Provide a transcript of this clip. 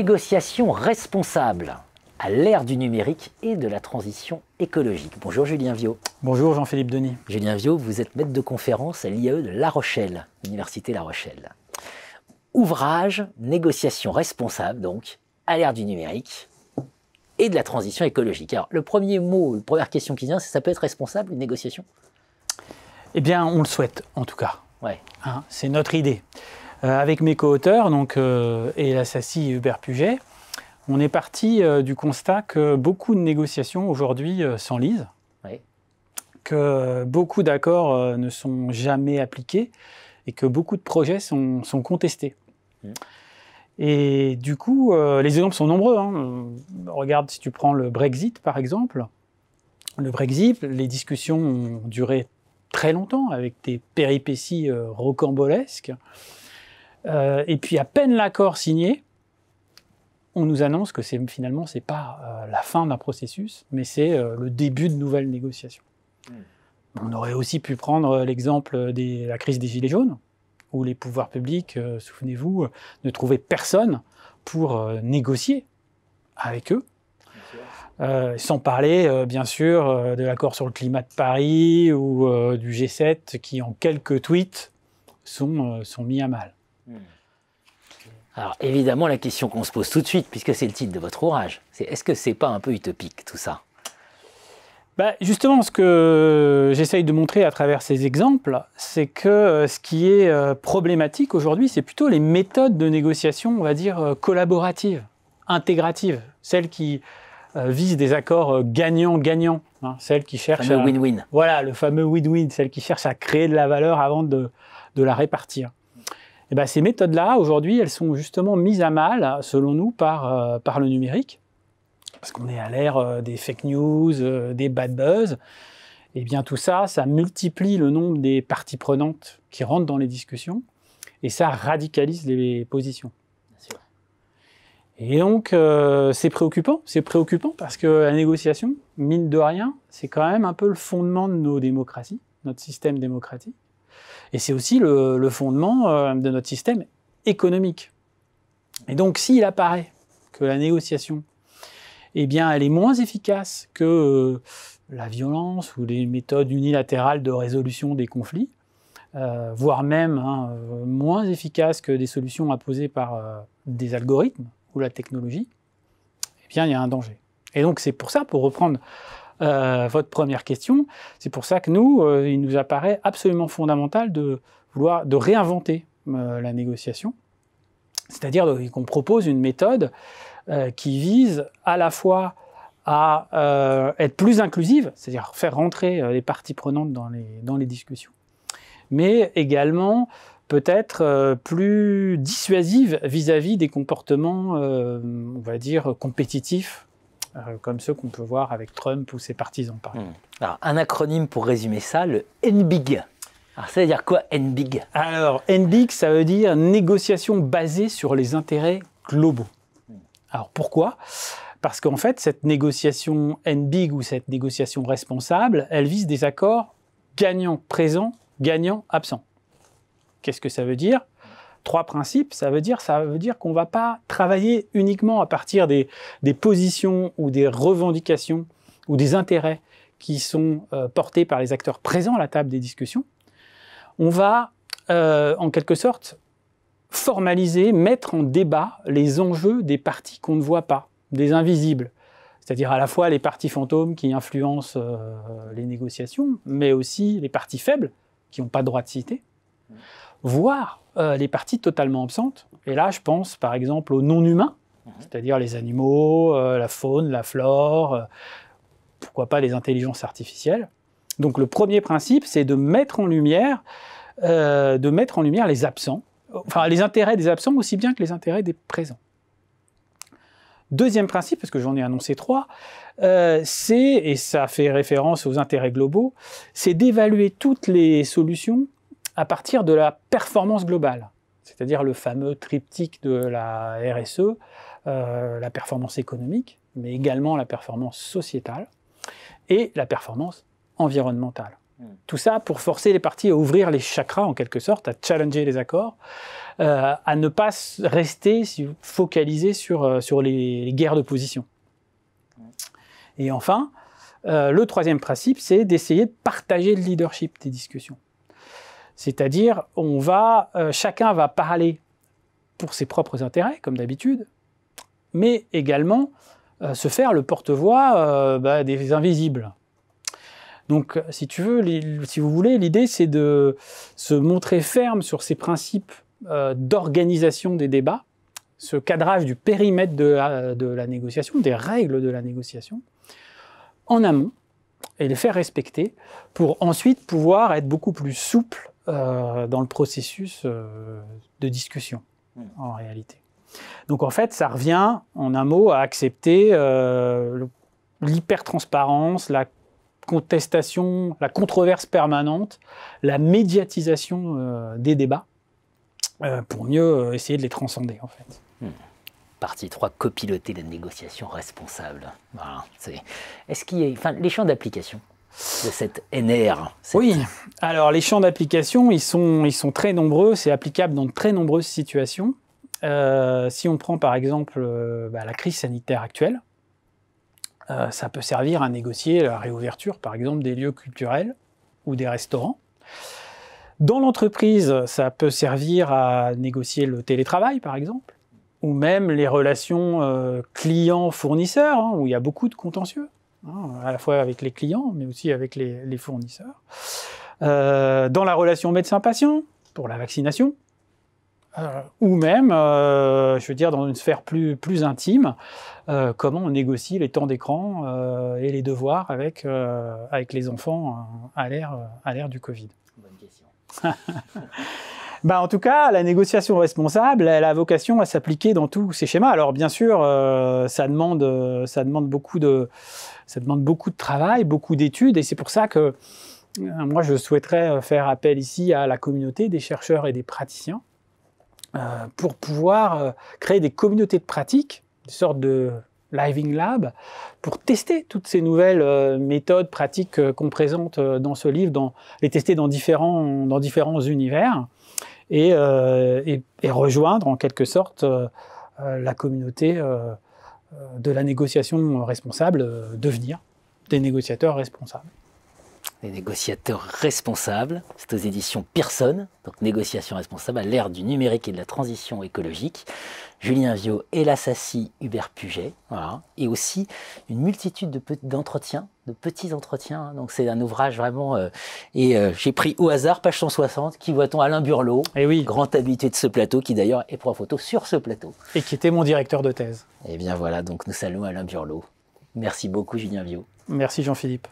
Négociation responsable à l'ère du numérique et de la transition écologique. Bonjour Julien Viaud. Bonjour Jean-Philippe Denis. Julien Viaud, vous êtes maître de conférence à l'IAE de La Rochelle, Université La Rochelle. Ouvrage, négociation responsable donc, à l'ère du numérique et de la transition écologique. Alors le premier mot, la première question qui vient, c'est ça peut être responsable, une négociation? Eh bien, on le souhaite en tout cas. Ouais. Hein, c'est notre idée. Avec mes co-auteurs, Ella Sassi et Hubert Puget, on est parti du constat que beaucoup de négociations aujourd'hui s'enlisent, Ouais. que beaucoup d'accords ne sont jamais appliqués et que beaucoup de projets sont contestés. Et du coup, les exemples sont nombreux. Hein. Regarde, si tu prends le Brexit par exemple, le Brexit, les discussions ont duré très longtemps avec des péripéties rocambolesques. Et puis à peine l'accord signé, on nous annonce que finalement c'est pas la fin d'un processus, mais c'est le début de nouvelles négociations. On aurait aussi pu prendre l'exemple de la crise des Gilets jaunes, où les pouvoirs publics, souvenez-vous, ne trouvaient personne pour négocier avec eux. Sans parler, bien sûr, de l'accord sur le climat de Paris ou du G7 qui, en quelques tweets, sont mis à mal. Alors évidemment, la question qu'on se pose tout de suite, puisque c'est le titre de votre ouvrage, c'est est-ce que c'est pas un peu utopique tout ça? Justement, ce que j'essaye de montrer à travers ces exemples, c'est que ce qui est problématique aujourd'hui, c'est plutôt les méthodes de négociation, on va dire, collaboratives, intégratives, celles qui visent des accords gagnant-gagnant, hein, celles qui cherchent Le win-win. Voilà, le fameux win-win, celles qui cherchent à créer de la valeur avant de la répartir. Et ces méthodes-là, aujourd'hui, elles sont justement mises à mal, selon nous, par le numérique, parce qu'on est à l'ère des fake news, des bad buzz. Et bien tout ça, ça multiplie le nombre des parties prenantes qui rentrent dans les discussions, et ça radicalise les positions. Bien sûr. Et donc, c'est préoccupant parce que la négociation, mine de rien, c'est quand même un peu le fondement de nos démocraties, notre système démocratique. Et c'est aussi le fondement de notre système économique. Et donc, s'il apparaît que la négociation, eh bien, elle est moins efficace que la violence ou les méthodes unilatérales de résolution des conflits, voire même moins efficace que des solutions imposées par des algorithmes ou la technologie, eh bien, il y a un danger. Et donc, c'est pour ça, pour reprendre votre première question, c'est pour ça que il nous apparaît absolument fondamental de réinventer la négociation, c'est-à-dire qu'on propose une méthode qui vise à la fois à être plus inclusive, c'est-à-dire faire rentrer les parties prenantes dans les discussions, mais également peut-être plus dissuasive vis-à-vis des comportements, on va dire, compétitifs, comme ceux qu'on peut voir avec Trump ou ses partisans, par exemple. Alors, un acronyme pour résumer ça, le NBIG. Alors, ça veut dire quoi, NBIG? Alors, NBIG, ça veut dire négociation basée sur les intérêts globaux. Alors, pourquoi? Parce qu'en fait, cette négociation NBIG ou cette négociation responsable, elle vise des accords gagnant-présent, gagnant-absent. Qu'est-ce que ça veut dire? 3 principes, ça veut dire qu'on ne va pas travailler uniquement à partir des positions ou des revendications ou des intérêts qui sont portés par les acteurs présents à la table des discussions. On va, en quelque sorte, formaliser, mettre en débat les enjeux des parties qu'on ne voit pas, des invisibles. C'est-à-dire à la fois les parties fantômes qui influencent les négociations, mais aussi les parties faibles qui n'ont pas de droit de citer, voire les parties totalement absentes. Et là, je pense par exemple aux non-humains, c'est-à-dire les animaux, la faune, la flore, pourquoi pas les intelligences artificielles. Donc le premier principe, c'est de mettre en lumière les absents, enfin les intérêts des absents aussi bien que les intérêts des présents. Deuxième principe, parce que j'en ai annoncé 3, et ça fait référence aux intérêts globaux, c'est d'évaluer toutes les solutions à partir de la performance globale, c'est-à-dire le fameux triptyque de la RSE, la performance économique, mais également la performance sociétale et la performance environnementale. Tout ça pour forcer les parties à ouvrir les chakras, en quelque sorte, à challenger les accords, à ne pas rester focalisé sur les guerres de position. Et enfin, le troisième principe, c'est d'essayer de partager le leadership des discussions. C'est-à-dire, chacun va parler pour ses propres intérêts, comme d'habitude, mais également se faire le porte-voix des invisibles. Donc, si vous voulez, l'idée, c'est de se montrer ferme sur ces principes d'organisation des débats, ce cadrage du périmètre de la négociation, des règles de la négociation, en amont, et les faire respecter, pour ensuite pouvoir être beaucoup plus souple dans le processus de discussion, en réalité. Donc, en fait, ça revient, en un mot, à accepter l'hypertransparence, la contestation, la controverse permanente, la médiatisation des débats, pour mieux essayer de les transcender, en fait. Partie 3, copiloter la négociation responsable. Voilà, est-ce qu'il y a les champs d'application de cette NR? Oui, alors les champs d'application, ils sont très nombreux, c'est applicable dans de très nombreuses situations. Si on prend par exemple la crise sanitaire actuelle, ça peut servir à négocier la réouverture, par exemple, des lieux culturels ou des restaurants. Dans l'entreprise, ça peut servir à négocier le télétravail, par exemple, ou même les relations clients-fournisseurs, où il y a beaucoup de contentieux, à la fois avec les clients, mais aussi avec les fournisseurs. Dans la relation médecin-patient, pour la vaccination, ou même, dans une sphère plus intime, comment on négocie les temps d'écran et les devoirs avec les enfants à l'ère du Covid. Bonne question. En tout cas, la négociation responsable, elle a vocation à s'appliquer dans tous ces schémas. Alors bien sûr, ça demande beaucoup de travail, beaucoup d'études, et c'est pour ça que moi je souhaiterais faire appel ici à la communauté des chercheurs et des praticiens pour pouvoir créer des communautés de pratique, des sortes de Living Lab, pour tester toutes ces nouvelles méthodes pratiques qu'on présente dans ce livre, les tester dans différents univers, et rejoindre en quelque sorte la communauté de la négociation responsable, devenir des négociateurs responsables. Les négociateurs responsables, c'est aux éditions Pearson, donc négociation responsable à l'ère du numérique et de la transition écologique. Julien Viaud, Ella Sassi, Hubert Puget, voilà. Et aussi une multitude de petits entretiens. Donc c'est un ouvrage vraiment... j'ai pris au hasard, page 160, qui voit-on Alain Burlot, grand habitué de ce plateau, qui d'ailleurs est prof photo sur ce plateau. Et qui était mon directeur de thèse. Et bien voilà, donc nous saluons Alain Burlot. Merci beaucoup Julien Viaud. Merci Jean-Philippe.